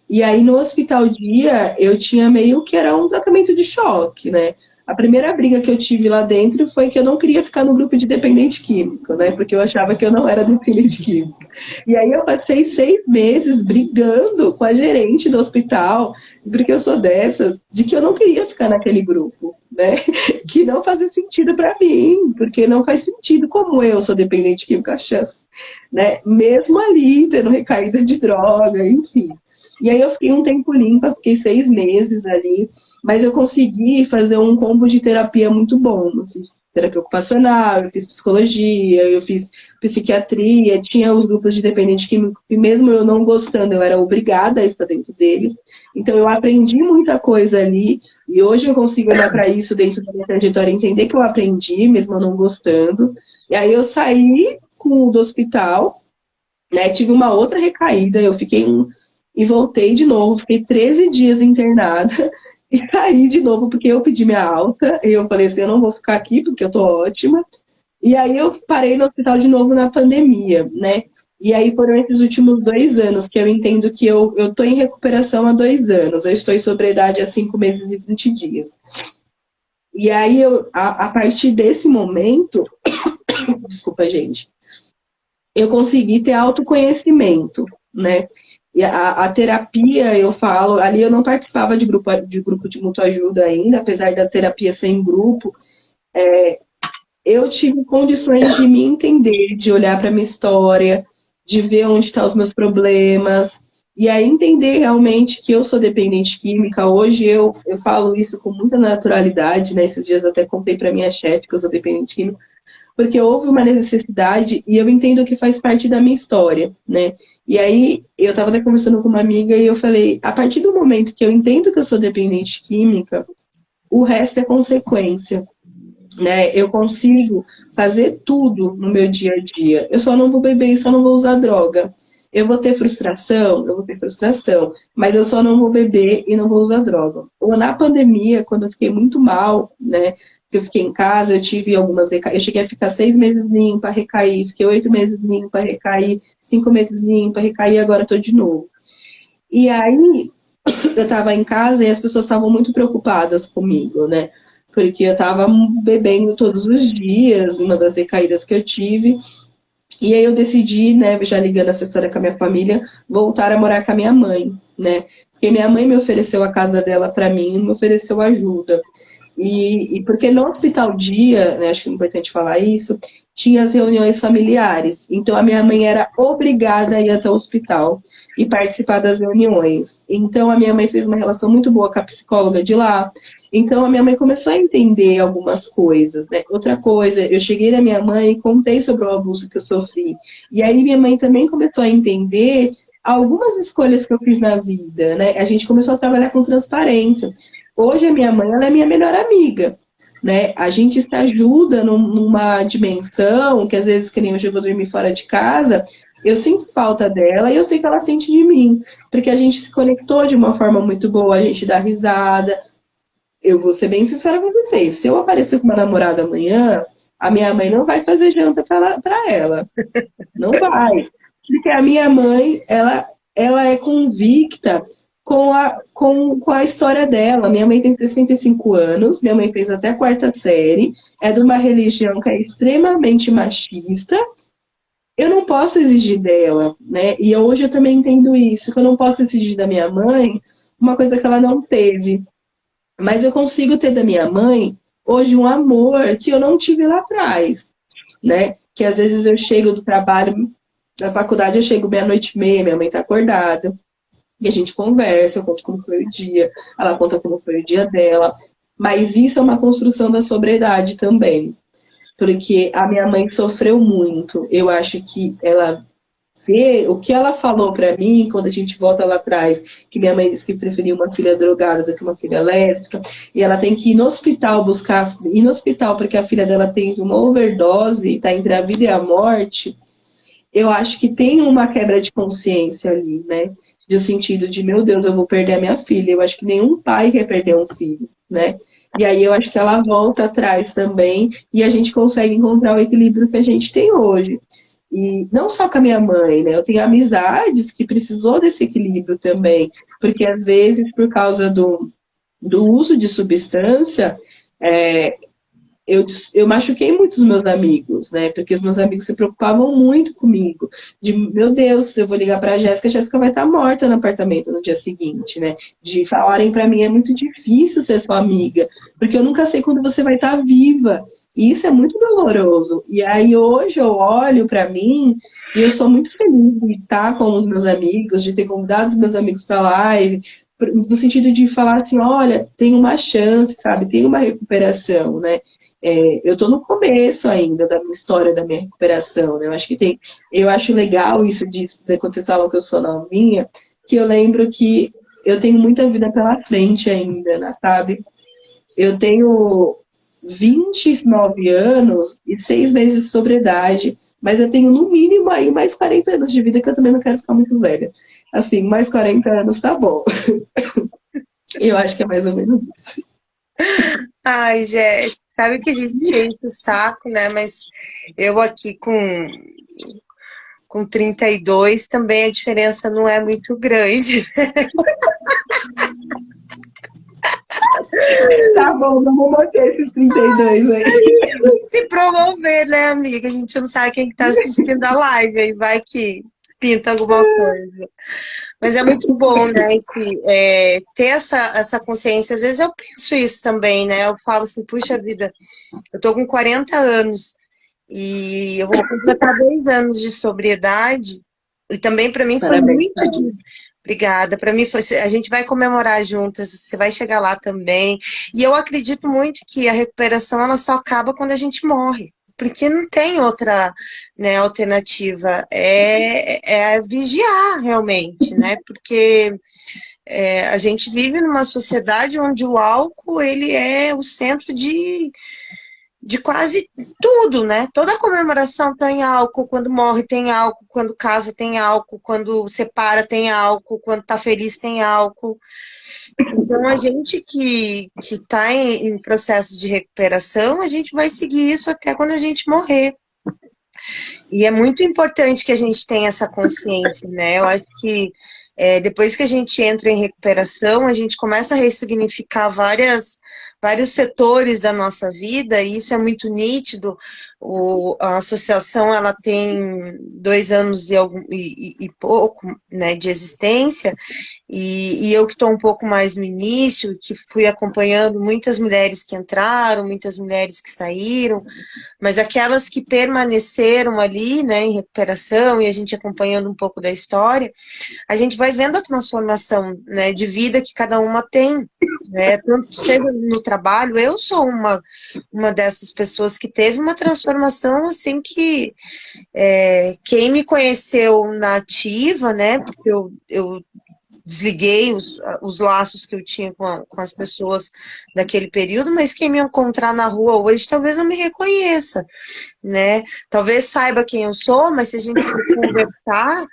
E aí no Hospital Dia eu tinha meio que era um tratamento de choque, né? A primeira briga que eu tive lá dentro foi que eu não queria ficar no grupo de dependente químico, né? Porque eu achava que eu não era dependente químico. E aí eu passei 6 meses brigando com a gerente do hospital, porque eu sou dessas, de que eu não queria ficar naquele grupo, né? Que não fazia sentido para mim, porque não faz sentido como eu sou dependente químico, a chance, né? Mesmo ali, tendo recaída de droga, enfim. E aí eu fiquei um tempo limpa, fiquei 6 meses ali, mas eu consegui fazer um combo de terapia muito bom. Eu fiz terapia ocupacional, eu fiz psicologia, eu fiz psiquiatria, tinha os grupos de dependente químico, que mesmo eu não gostando, eu era obrigada a estar dentro deles. Então eu aprendi muita coisa ali, e hoje eu consigo olhar para isso dentro da minha trajetória e entender que eu aprendi, mesmo eu não gostando. E aí eu saí do hospital, né, tive uma outra recaída, eu fiquei e voltei de novo, fiquei 13 dias internada e saí de novo porque eu pedi minha alta. E eu falei assim, eu não vou ficar aqui porque eu tô ótima. E aí eu parei no hospital de novo na pandemia, né? E aí foram esses últimos 2 anos que eu entendo que eu tô em recuperação há 2 anos. Eu estou em sobriedade há 5 meses e 20 dias. E aí, a partir desse momento, desculpa, gente, eu consegui ter autoconhecimento, né? E a terapia, eu falo, ali eu não participava de grupo de mútua ajuda ainda, apesar da terapia ser em grupo, eu tive condições de me entender, de olhar para minha história, de ver onde estão os meus problemas, e aí entender realmente que eu sou dependente química. Hoje eu falo isso com muita naturalidade, né? Esses dias até contei para minha chefe que eu sou dependente química, porque houve uma necessidade e eu entendo que faz parte da minha história, né? E aí, eu estava até conversando com uma amiga e eu falei, a partir do momento que eu entendo que eu sou dependente química, o resto é consequência, né? Eu consigo fazer tudo no meu dia a dia. Eu só não vou beber e só não vou usar droga. Eu vou ter frustração, mas eu só não vou beber e não vou usar droga. Ou na pandemia, quando eu fiquei muito mal, né? Que eu fiquei em casa, eu tive algumas eu cheguei a ficar 6 meses limpa, recair, fiquei 8 meses limpa, recair, 5 meses limpa, recair, agora tô de novo. E aí, eu tava em casa e as pessoas estavam muito preocupadas comigo, né? Porque eu tava bebendo todos os dias, uma das recaídas que eu tive. E aí eu decidi, né, já ligando essa história com a minha família, voltar a morar com a minha mãe, né? Porque minha mãe me ofereceu a casa dela para mim, me ofereceu ajuda. E porque no Hospital Dia, né, acho que é importante falar isso, tinha as reuniões familiares. Então a minha mãe era obrigada a ir até o hospital e participar das reuniões. Então a minha mãe fez uma relação muito boa com a psicóloga de lá. Então a minha mãe começou a entender algumas coisas, né? Outra coisa, eu cheguei na minha mãe e contei sobre o abuso que eu sofri. E aí minha mãe também começou a entender algumas escolhas que eu fiz na vida, né? A gente começou a trabalhar com transparência. Hoje a minha mãe, ela é minha melhor amiga, né? A gente se ajuda numa dimensão que às vezes, que nem hoje eu vou dormir fora de casa, eu sinto falta dela e eu sei que ela sente de mim, porque a gente se conectou de uma forma muito boa, a gente dá risada. Eu vou ser bem sincera com vocês, se eu aparecer com uma namorada amanhã, a minha mãe não vai fazer janta para ela. Não vai. Porque a minha mãe, ela é convicta com a história dela. Minha mãe tem 65 anos, minha mãe fez até a 4ª série, é de uma religião que é extremamente machista. Eu não posso exigir dela, né? E hoje eu também entendo isso, que eu não posso exigir da minha mãe uma coisa que ela não teve. Mas eu consigo ter da minha mãe hoje um amor que eu não tive lá atrás, né? Que às vezes eu chego do trabalho, da faculdade, eu chego meia-noite e meia, minha mãe tá acordada. E a gente conversa, eu conto como foi o dia, ela conta como foi o dia dela. Mas isso é uma construção da sobriedade também. Porque a minha mãe sofreu muito. Eu acho que ela ver o que ela falou pra mim quando a gente volta lá atrás, que minha mãe disse que preferia uma filha drogada do que uma filha lésbica, e ela tem que ir no hospital ir no hospital porque a filha dela teve uma overdose e tá entre a vida e a morte. Eu acho que tem uma quebra de consciência ali, né? De sentido de, meu Deus, eu vou perder a minha filha. Eu acho que nenhum pai quer perder um filho, né? E aí eu acho que ela volta atrás também e a gente consegue encontrar o equilíbrio que a gente tem hoje. E não só com a minha mãe, né? Eu tenho amizades que precisou desse equilíbrio também, porque às vezes, por causa do uso de substância, é, eu machuquei muitos meus amigos, né? Porque os meus amigos se preocupavam muito comigo. De, meu Deus, eu vou ligar pra Jéssica, a Jéssica vai estar morta no apartamento no dia seguinte, né? De falarem pra mim, é muito difícil ser sua amiga, porque eu nunca sei quando você vai estar viva. E isso é muito doloroso. E aí hoje eu olho pra mim e eu sou muito feliz de estar com os meus amigos, de ter convidado os meus amigos pra live, no sentido de falar assim, olha, tem uma chance, sabe? Tem uma recuperação, né? Eu estou no começo ainda da minha história, da minha recuperação, né? Eu acho legal isso de quando vocês falam que eu sou novinha, que eu lembro que eu tenho muita vida pela frente ainda, né, sabe? Eu tenho 29 anos e 6 meses de sobriedade, mas eu tenho no mínimo aí mais 40 anos de vida, que eu também não quero ficar muito velha. Assim, mais 40 anos tá bom. Eu acho que é mais ou menos isso. Ai, Jéssica, sabe que a gente enche o saco, né? Mas eu aqui com 32 também a diferença não é muito grande. Tá bom, vamos manter esses 32 aí. A gente tem que se promover, né, amiga? A gente não sabe quem que tá assistindo a live, aí vai que pinta alguma coisa. Mas é muito bom, né, ter essa consciência. Às vezes eu penso isso também, né? Eu falo assim, puxa vida, eu tô com 40 anos e eu vou completar 2 anos de sobriedade. E também para mim foi Parabéns, muito Obrigada. Para mim foi. A gente vai comemorar juntas. Você vai chegar lá também. E eu acredito muito que a recuperação ela só acaba quando a gente morre. Porque não tem outra, né, alternativa. É vigiar realmente, né? Porque a gente vive numa sociedade onde o álcool ele é o centro de quase tudo, né? Toda comemoração tem álcool, quando morre tem álcool, quando casa tem álcool, quando separa tem álcool, quando tá feliz tem álcool. Então, a gente que está em processo de recuperação, a gente vai seguir isso até quando a gente morrer. E é muito importante que a gente tenha essa consciência, né? Eu acho que depois que a gente entra em recuperação, a gente começa a ressignificar vários setores da nossa vida, e isso é muito nítido. A associação ela tem 2 anos e pouco, né, de existência, e eu que estou um pouco mais no início, que fui acompanhando muitas mulheres que entraram, muitas mulheres que saíram, mas aquelas que permaneceram ali, né, em recuperação, e a gente acompanhando um pouco da história, a gente vai vendo a transformação, né, de vida que cada uma tem, né, tanto seja no trabalho. Eu sou uma dessas pessoas que teve uma transformação, assim, que quem me conheceu na ativa, né, porque eu desliguei os laços que eu tinha com as pessoas daquele período, mas quem me encontrar na rua hoje talvez não me reconheça, né? Talvez saiba quem eu sou, mas se a gente for conversar,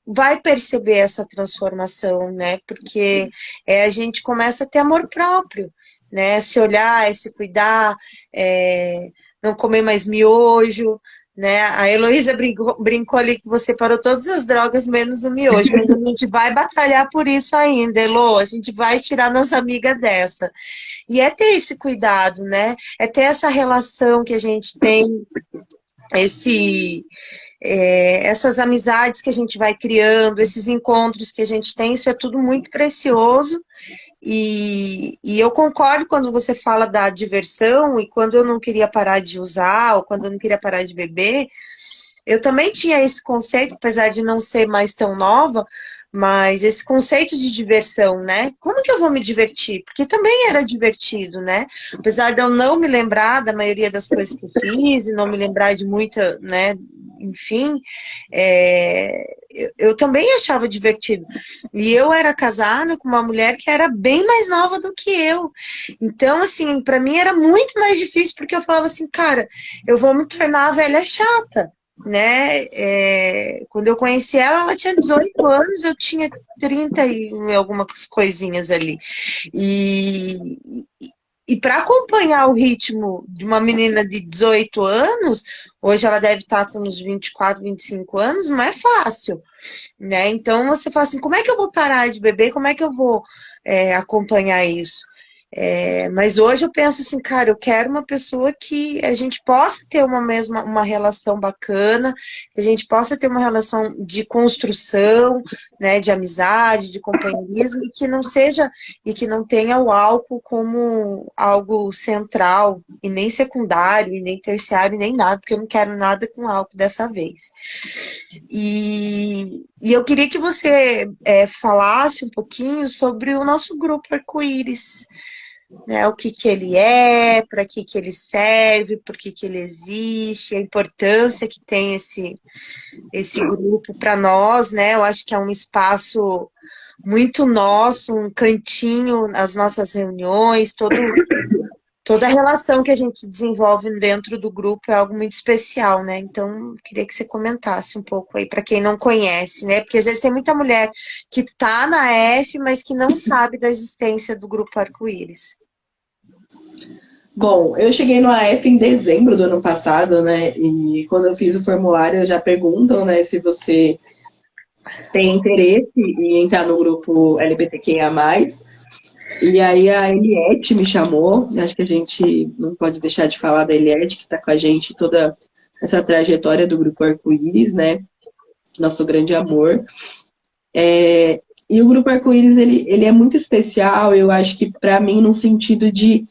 vai perceber essa transformação, né? Porque a gente começa a ter amor próprio, né? Se olhar, se cuidar, não comer mais miojo, né? A Heloísa brincou ali que você parou todas as drogas menos o miojo, mas a gente vai batalhar por isso ainda, Elo, a gente vai tirar nossa amiga dessa. E é ter esse cuidado, né? É ter essa relação que a gente tem, essas amizades que a gente vai criando, esses encontros que a gente tem, isso é tudo muito precioso. E eu concordo quando você fala da diversão, e quando eu não queria parar de usar, ou quando eu não queria parar de beber, eu também tinha esse conceito, apesar de não ser mais tão nova, mas esse conceito de diversão, né? Como que eu vou me divertir? Porque também era divertido, né? Apesar de eu não me lembrar da maioria das coisas que eu fiz, e não me lembrar de muita, né, enfim, eu também achava divertido. E eu era casada com uma mulher que era bem mais nova do que eu. Então, assim, para mim era muito mais difícil, porque eu falava assim, cara, eu vou me tornar a velha chata, né? Quando eu conheci ela, ela tinha 18 anos, eu tinha 30 e algumas coisinhas ali. E para acompanhar o ritmo de uma menina de 18 anos, hoje ela deve estar com uns 24, 25 anos, não é fácil, né? Então você fala assim, como é que eu vou parar de beber? Como é que eu vou acompanhar isso? Mas hoje eu penso assim, cara, eu quero uma pessoa que a gente possa ter uma relação bacana, que a gente possa ter uma relação de construção, né, de amizade, de companheirismo, e que não tenha o álcool como algo central, e nem secundário, e nem terciário, nem nada, porque eu não quero nada com álcool dessa vez. E eu queria que você falasse um pouquinho sobre o nosso grupo Arco-Íris, né, o que ele é, para que ele serve, por que ele existe, a importância que tem esse grupo para nós, né? Eu acho que é um espaço muito nosso, um cantinho nas nossas reuniões, toda a relação que a gente desenvolve dentro do grupo é algo muito especial, né? Então, queria que você comentasse um pouco aí para quem não conhece, né? Porque às vezes tem muita mulher que está na F, mas que não sabe da existência do grupo Arco-Íris. Bom, eu cheguei no AF em dezembro do ano passado, né? E quando eu fiz o formulário, já perguntam, né, se você tem interesse em entrar no grupo LGBTQIA+. E aí a Eliette me chamou, acho que a gente não pode deixar de falar da Eliette, que está com a gente toda essa trajetória do grupo Arco-Íris, né? Nosso grande amor. E o grupo Arco-Íris, ele é muito especial, eu acho que para mim, no sentido de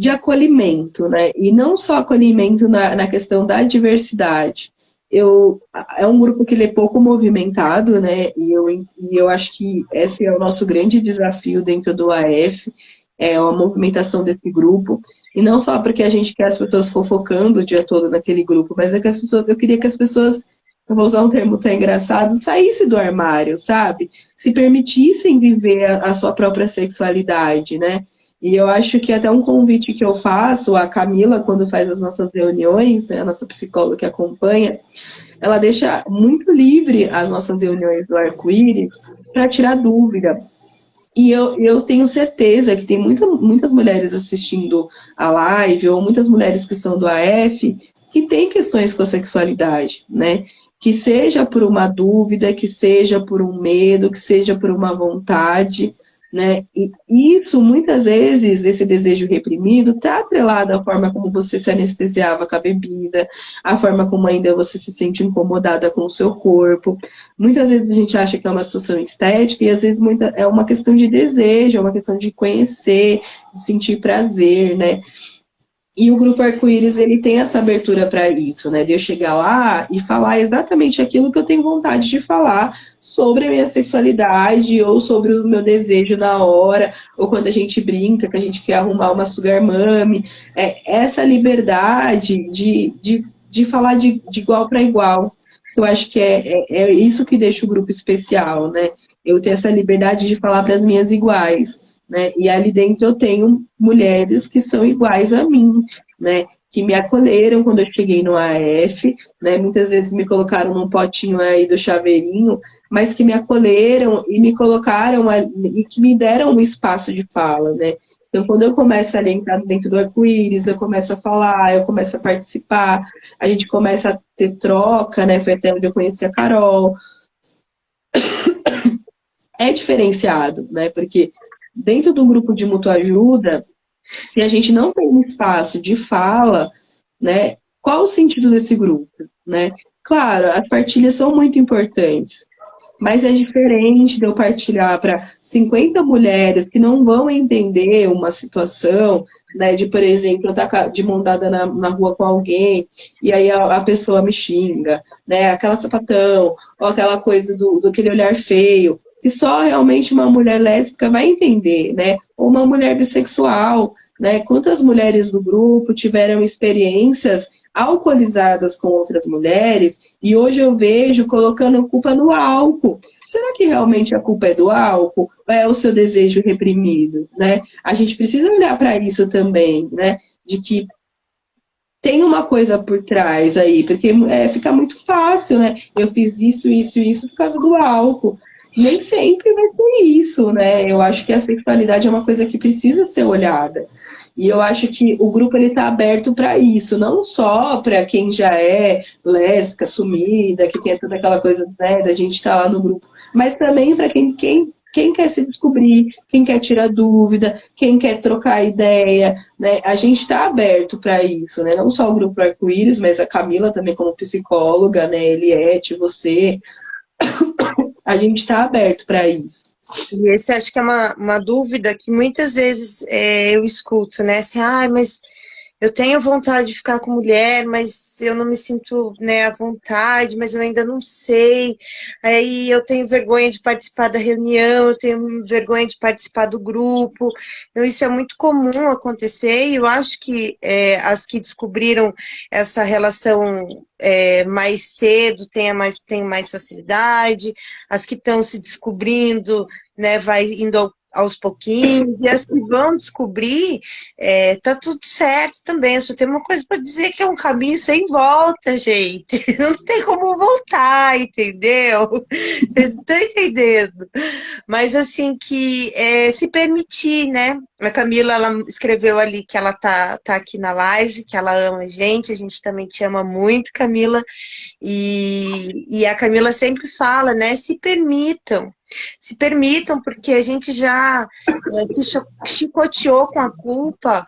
acolhimento, né? E não só acolhimento na questão da diversidade. É um grupo que ele é pouco movimentado, né? E eu acho que esse é o nosso grande desafio dentro do AF, é a movimentação desse grupo. E não só porque a gente quer as pessoas fofocando o dia todo naquele grupo, mas é que eu queria que as pessoas, eu vou usar um termo até engraçado, saíssem do armário, sabe? Se permitissem viver a sua própria sexualidade, né? E eu acho que até um convite que eu faço, a Camila, quando faz as nossas reuniões, né, a nossa psicóloga que acompanha, ela deixa muito livre as nossas reuniões do Arco-Íris para tirar dúvida. E eu tenho certeza que tem muitas mulheres assistindo a live, ou muitas mulheres que são do AF, que têm questões com a sexualidade, né? Que seja por uma dúvida, que seja por um medo, que seja por uma vontade, né? E isso, muitas vezes, esse desejo reprimido está atrelado à forma como você se anestesiava com a bebida, à forma como ainda você se sente incomodada com o seu corpo. Muitas vezes a gente acha que é uma situação estética e às vezes é uma questão de desejo, é uma questão de conhecer, de sentir prazer, né? E o Grupo Arco-Íris, ele tem essa abertura para isso, né? De eu chegar lá e falar exatamente aquilo que eu tenho vontade de falar sobre a minha sexualidade ou sobre o meu desejo na hora, ou quando a gente brinca, que a gente quer arrumar uma sugar mommy. Essa liberdade de falar de igual para igual. Eu acho que é isso que deixa o grupo especial, né? Eu ter essa liberdade de falar para as minhas iguais. Né? E ali dentro eu tenho mulheres que são iguais a mim, né? Que me acolheram quando eu cheguei no AF, né? Muitas vezes me colocaram num potinho aí do chaveirinho, mas que me acolheram e me colocaram e que me deram um espaço de fala, né? Então, quando eu começo a entrar dentro do Arco-Íris, eu começo a falar, eu começo a participar, a gente começa a ter troca, né? Foi até onde eu conheci a Carol. É diferenciado, né? Porque dentro do grupo de mútua ajuda, se a gente não tem um espaço de fala, né, qual o sentido desse grupo, né? Claro, as partilhas são muito importantes, mas é diferente de eu partilhar para 50 mulheres que não vão entender uma situação, né, de, por exemplo, eu estar de mão dada na rua com alguém, e aí a pessoa me xinga, né, aquela sapatão, ou aquela coisa do aquele olhar feio, que só realmente uma mulher lésbica vai entender, né? Ou uma mulher bissexual, né? Quantas mulheres do grupo tiveram experiências alcoolizadas com outras mulheres, e hoje eu vejo colocando culpa no álcool. Será que realmente a culpa é do álcool? Ou é o seu desejo reprimido, né? A gente precisa olhar para isso também, né? De que tem uma coisa por trás aí, porque fica muito fácil, né? Eu fiz isso, isso, isso por causa do álcool. Nem sempre vai ter isso, né? Eu acho que a sexualidade é uma coisa que precisa ser olhada. E eu acho que o grupo ele tá aberto para isso, não só para quem já é lésbica, assumida, que tem toda aquela coisa, né, da gente estar lá no grupo, mas também para quem quer se descobrir, quem quer tirar dúvida, quem quer trocar ideia, né? A gente está aberto para isso, né? Não só o grupo Arco-Íris, mas a Camila também como psicóloga, né? Eliette, você, a gente está aberto para isso. E esse acho que é uma dúvida que muitas vezes eu escuto, né? Assim, mas eu tenho vontade de ficar com mulher, mas eu não me sinto, né, à vontade, mas eu ainda não sei. Aí eu tenho vergonha de participar da reunião, eu tenho vergonha de participar do grupo. Então, isso é muito comum acontecer, e eu acho que as que descobriram essa relação mais cedo têm mais facilidade, as que estão se descobrindo, né, vai indo aos pouquinhos, e as que vão descobrir, tá tudo certo também. Eu só tenho uma coisa para dizer, que é um caminho sem volta, gente. Não tem como voltar, entendeu? Vocês estão entendendo? Mas assim, que se permitir, né? A Camila, ela escreveu ali que ela tá aqui na live, que ela ama a gente também te ama muito, Camila. E a Camila sempre fala, né? Se permitam, porque a gente já se chicoteou com a culpa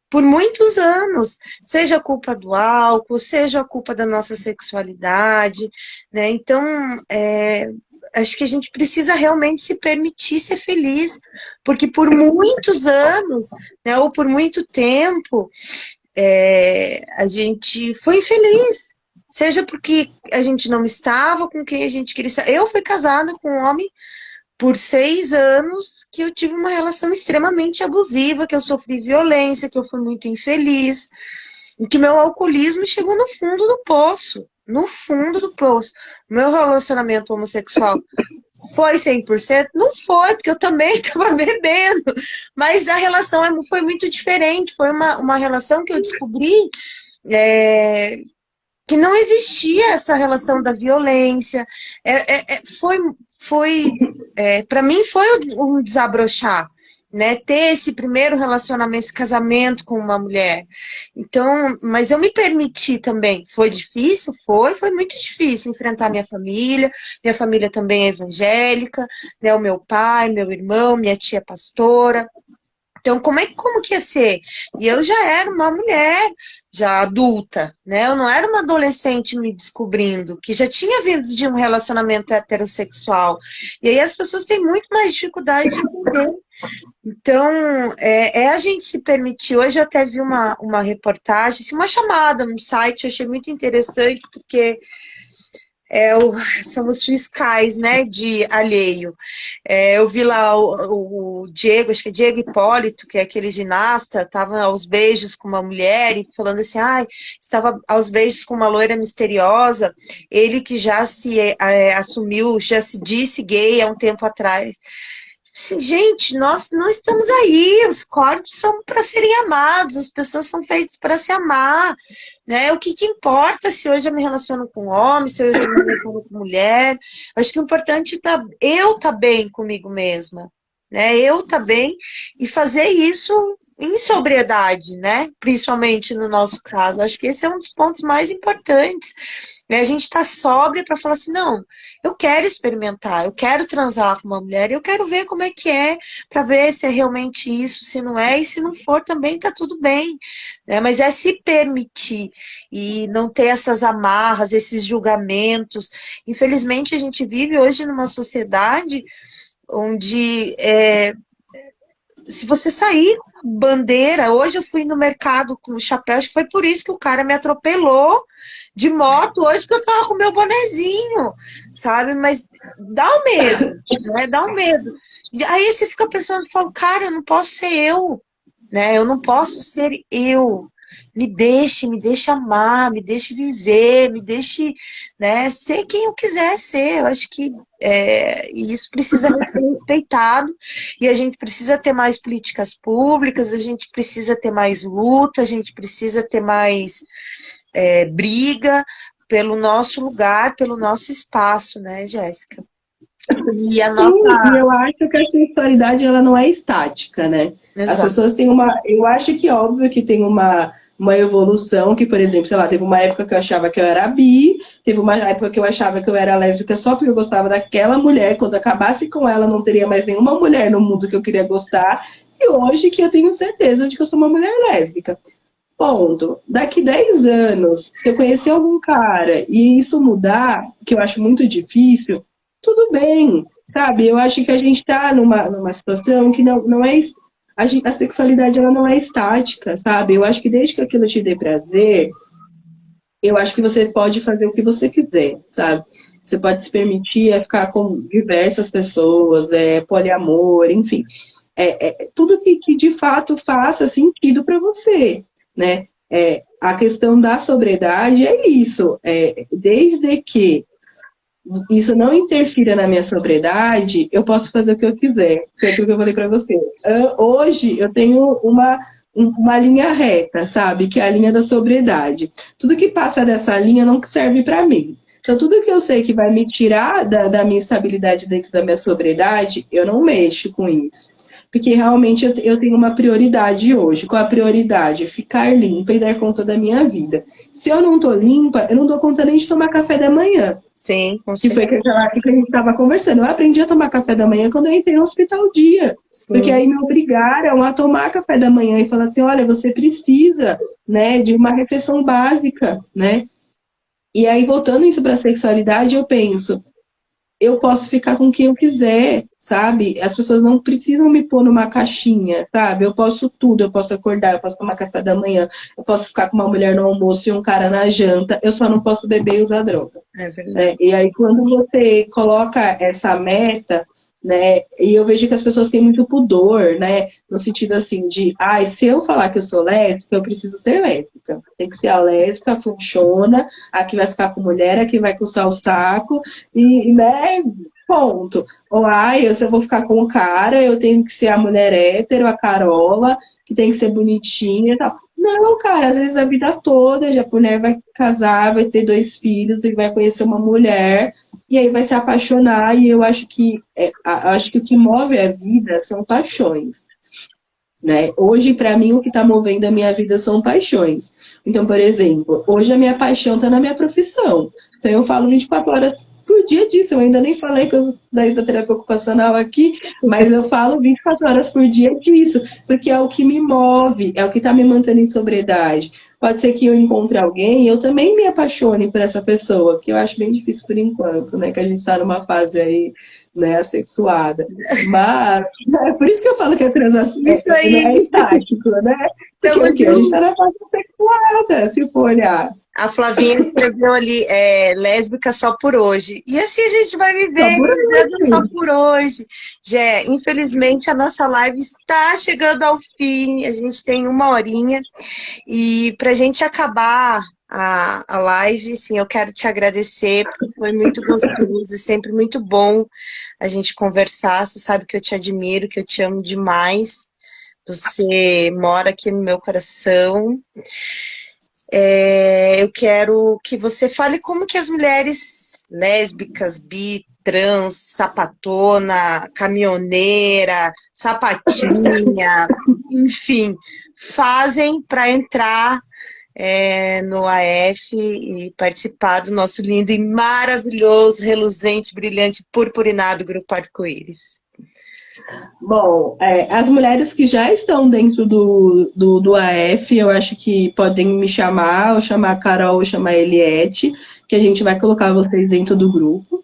por muitos anos, seja a culpa do álcool, seja a culpa da nossa sexualidade, né? Então, acho que a gente precisa realmente se permitir ser feliz, porque por muitos anos, né, ou por muito tempo, a gente foi infeliz. Seja porque a gente não estava com quem a gente queria estar. Eu fui casada com um homem por 6 anos, que eu tive uma relação extremamente abusiva, que eu sofri violência, que eu fui muito infeliz, e que meu alcoolismo chegou no fundo do poço. No fundo do poço. Meu relacionamento homossexual foi 100%? Não foi, porque eu também estava bebendo. Mas a relação foi muito diferente. Foi uma relação que eu descobri que não existia essa relação da violência. Para mim foi um desabrochar, né? Ter esse primeiro relacionamento, esse casamento com uma mulher. Então, mas eu me permiti também. Foi difícil? Foi muito difícil enfrentar minha família. Minha família também é evangélica, né? O meu pai, meu irmão, minha tia pastora. Então, como que ia ser? E eu já era uma mulher, já adulta, né? Eu não era uma adolescente me descobrindo, que já tinha vindo de um relacionamento heterossexual. E aí as pessoas têm muito mais dificuldade de entender. Então, a gente se permitir. Hoje eu até vi uma reportagem, assim, uma chamada no site, eu achei muito interessante, porque são os fiscais, né, de alheio. Eu vi lá o Diego, acho que é Diego Hipólito, que é aquele ginasta, estava aos beijos com uma mulher e falando assim, estava aos beijos com uma loira misteriosa, ele que já se assumiu, já se disse gay há um tempo atrás. Assim, gente, nós não estamos aí, os corpos são para serem amados, as pessoas são feitas para se amar, né? O que importa se hoje eu me relaciono com homem, se hoje eu me relaciono com mulher? Acho que o importante é eu estar bem comigo mesma, né? Eu estar bem e fazer isso em sobriedade, né? Principalmente no nosso caso. Acho que esse é um dos pontos mais importantes, né? A gente está sóbria para falar assim, não, eu quero experimentar, eu quero transar com uma mulher, eu quero ver como é que é, para ver se é realmente isso, se não é, e se não for também tá tudo bem, né? Mas é se permitir e não ter essas amarras, esses julgamentos. Infelizmente, a gente vive hoje numa sociedade onde se você sair com bandeira, hoje eu fui no mercado com o chapéu, acho que foi por isso que o cara me atropelou de moto hoje, porque eu tava com meu bonezinho, sabe? Mas dá um medo, né? Dá um medo. E aí você fica pensando, fala, cara, eu não posso ser eu, né? Eu não posso ser eu. me deixe amar, me deixe viver, me deixe, né, ser quem eu quiser ser. Eu acho que isso precisa ser respeitado, e a gente precisa ter mais políticas públicas, a gente precisa ter mais luta, a gente precisa ter mais briga pelo nosso lugar, pelo nosso espaço, né, Jéssica? E a Sim, nossa... e eu acho que a sexualidade ela não é estática, né? As Exato. pessoas têm uma. Eu acho que óbvio que tem uma evolução, que, por exemplo, sei lá, teve uma época que eu achava que eu era bi, teve uma época que eu achava que eu era lésbica só porque eu gostava daquela mulher, quando acabasse com ela, não teria mais nenhuma mulher no mundo que eu queria gostar, e hoje que eu tenho certeza de que eu sou uma mulher lésbica. Ponto. Daqui 10 anos, se eu conhecer algum cara e isso mudar, que eu acho muito difícil, tudo bem, sabe? Eu acho que a gente está numa situação que não é. A sexualidade ela não é estática, sabe? Eu acho que desde que aquilo te dê prazer, eu acho que você pode fazer o que você quiser, sabe? Você pode se permitir ficar com diversas pessoas, poliamor, enfim. Tudo que de fato faça sentido para você, né? A questão da sobriedade é isso. Desde que isso não interfira na minha sobriedade, eu posso fazer o que eu quiser. Foi aquilo que eu falei para você. Hoje eu tenho uma linha reta, sabe? Que é a linha da sobriedade. Tudo que passa dessa linha não serve para mim. Então, tudo que eu sei que vai me tirar da minha estabilidade dentro da minha sobriedade, eu não mexo com isso. Porque realmente eu tenho uma prioridade hoje. Qual a prioridade? Ficar limpa e dar conta da minha vida. Se eu não estou limpa, eu não dou conta nem de tomar café da manhã. Sim, com Que foi certeza. que a gente estava conversando. Eu aprendi a tomar café da manhã quando eu entrei no hospital dia. Porque Sim. aí me obrigaram a tomar café da manhã e falar assim, olha, você precisa, né, de uma refeição básica, né? E aí, voltando isso para a sexualidade, eu penso, eu posso ficar com quem eu quiser, sabe? As pessoas não precisam me pôr numa caixinha, sabe? Eu posso tudo, eu posso acordar, eu posso tomar café da manhã, eu posso ficar com uma mulher no almoço e um cara na janta, eu só não posso beber e usar droga. É verdade. E aí, quando você coloca essa meta, né, e eu vejo que as pessoas têm muito pudor, né, no sentido assim de, se eu falar que eu sou lésbica, eu preciso ser lésbica. Tem que ser a lésbica, funciona, a que vai ficar com mulher, a que vai coçar o saco, né, ponto. Ou, se eu vou ficar com o cara, eu tenho que ser a mulher hétero, a Carola, que tem que ser bonitinha e tal. Não, cara, às vezes a vida toda, a mulher vai casar, vai ter 2 filhos, e vai conhecer uma mulher, e aí vai se apaixonar, e eu acho que o que move a vida são paixões. Né? Hoje, para mim, o que está movendo a minha vida são paixões. Então, por exemplo, hoje a minha paixão está na minha profissão. Então, eu falo 24 horas por dia disso. Eu ainda nem falei que eu sou da terapia ocupacional aqui, mas eu falo 24 horas por dia disso, porque é o que me move, é o que está me mantendo em sobriedade. Pode ser que eu encontre alguém e eu também me apaixone por essa pessoa, que eu acho bem difícil por enquanto, né? Que a gente está numa fase aí, né, assexuada. Mas é por isso que eu falo que a transação Isso aí. é estático, né? Porque o quê? A gente está na fase sexuada, se for olhar. A Flavinha escreveu ali, lésbica só por hoje. E assim a gente vai Só viver, por vivendo só hoje. por hoje. Jé, infelizmente a nossa live está chegando ao fim. A gente tem 1 horinha. E para a gente acabar a live, sim, eu quero te agradecer, porque foi muito gostoso e sempre muito bom a gente conversar. Você sabe que eu te admiro, que eu te amo demais. Você mora aqui no meu coração. Eu quero que você fale como que as mulheres lésbicas, bi, trans, sapatona, caminhoneira, sapatinha, enfim, fazem para entrar no AF e participar do nosso lindo e maravilhoso, reluzente, brilhante, purpurinado Grupo Arco-Íris. Bom, as mulheres que já estão dentro do AF, eu acho que podem me chamar, ou chamar a Carol, ou chamar a Eliette, que a gente vai colocar vocês dentro do grupo.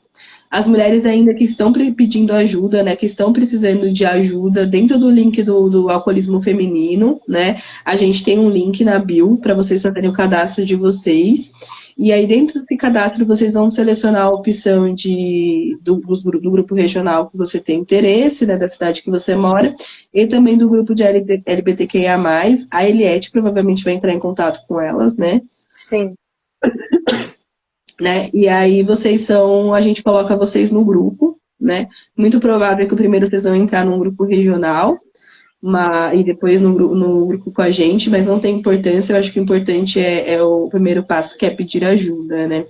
As mulheres ainda que estão pedindo ajuda, né, que estão precisando de ajuda, dentro do link do alcoolismo feminino, né, a gente tem um link na bio para vocês fazerem o cadastro de vocês. E aí, dentro desse cadastro, vocês vão selecionar a opção do grupo regional que você tem interesse, né, da cidade que você mora, e também do grupo de LGBTQIA+. A Eliette provavelmente vai entrar em contato com elas, né? Sim. Né? E aí a gente coloca vocês no grupo, né? Muito provável que o primeiro vocês vão entrar num grupo regional, e depois no grupo com a gente, mas não tem importância. Eu acho que o importante é o primeiro passo, que é pedir ajuda, né?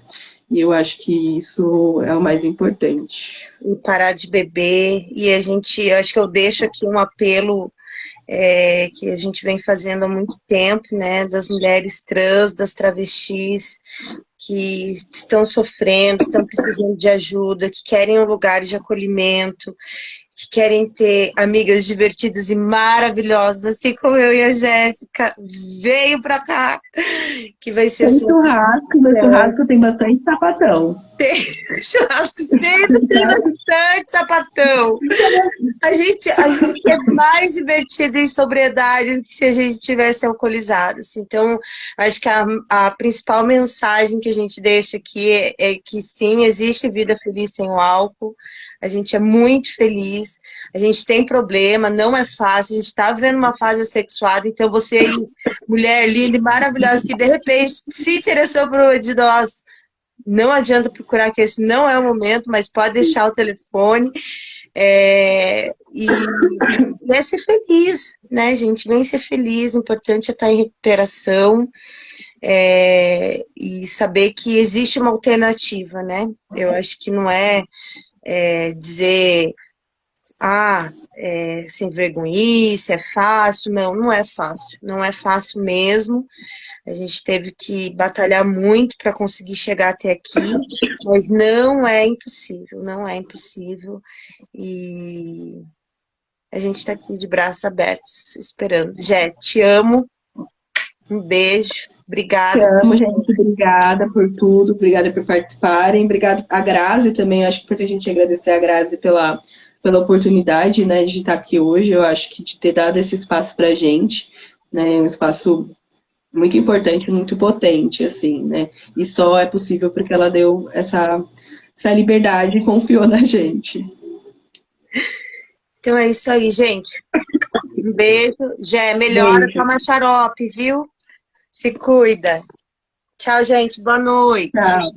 E eu acho que isso é o mais importante. E parar de beber. E eu acho que eu deixo aqui um apelo que a gente vem fazendo há muito tempo, né? Das mulheres trans, das travestis, que estão sofrendo, estão precisando de ajuda, que querem um lugar de acolhimento, que querem ter amigas divertidas e maravilhosas, assim como eu e a Jéssica, veio pra cá, que vai ser Tem churrasco, meu churrasco tem bastante sapatão. Tem churrasco sempre, tem bastante sapatão. A gente é mais divertido em sobriedade do que se a gente tivesse alcoolizado. Assim. Então, acho que a principal mensagem que a gente deixa aqui é que sim, existe vida feliz sem o álcool. A gente é muito feliz, a gente tem problema, não é fácil, a gente está vivendo uma fase assexuada, então você aí, mulher linda e maravilhosa, que de repente se interessou por uma de nós, não adianta procurar, que esse não é o momento, mas pode deixar o telefone. E é ser feliz, né, gente? Vem ser feliz, o importante é estar em recuperação e saber que existe uma alternativa, né? Eu acho que não é dizer, sem vergonhice, é fácil. Não, não é fácil. Não é fácil mesmo. A gente teve que batalhar muito para conseguir chegar até aqui, mas não é impossível, não é impossível. E a gente está aqui de braços abertos, esperando. Jé, te amo. Um beijo. Obrigada. Te amo, gente. Obrigada por tudo. Obrigada por participarem. Obrigada a Grazi também. Acho que importante a gente agradecer a Grazi pela oportunidade, né, de estar aqui hoje. Eu acho que de ter dado esse espaço pra gente, né, um espaço muito importante, muito potente, assim, né? E só é possível porque ela deu essa liberdade e confiou na gente. Então é isso aí, gente. Um beijo. Jé, melhora, toma xarope, viu? Se cuida. Tchau, gente. Boa noite. Tchau.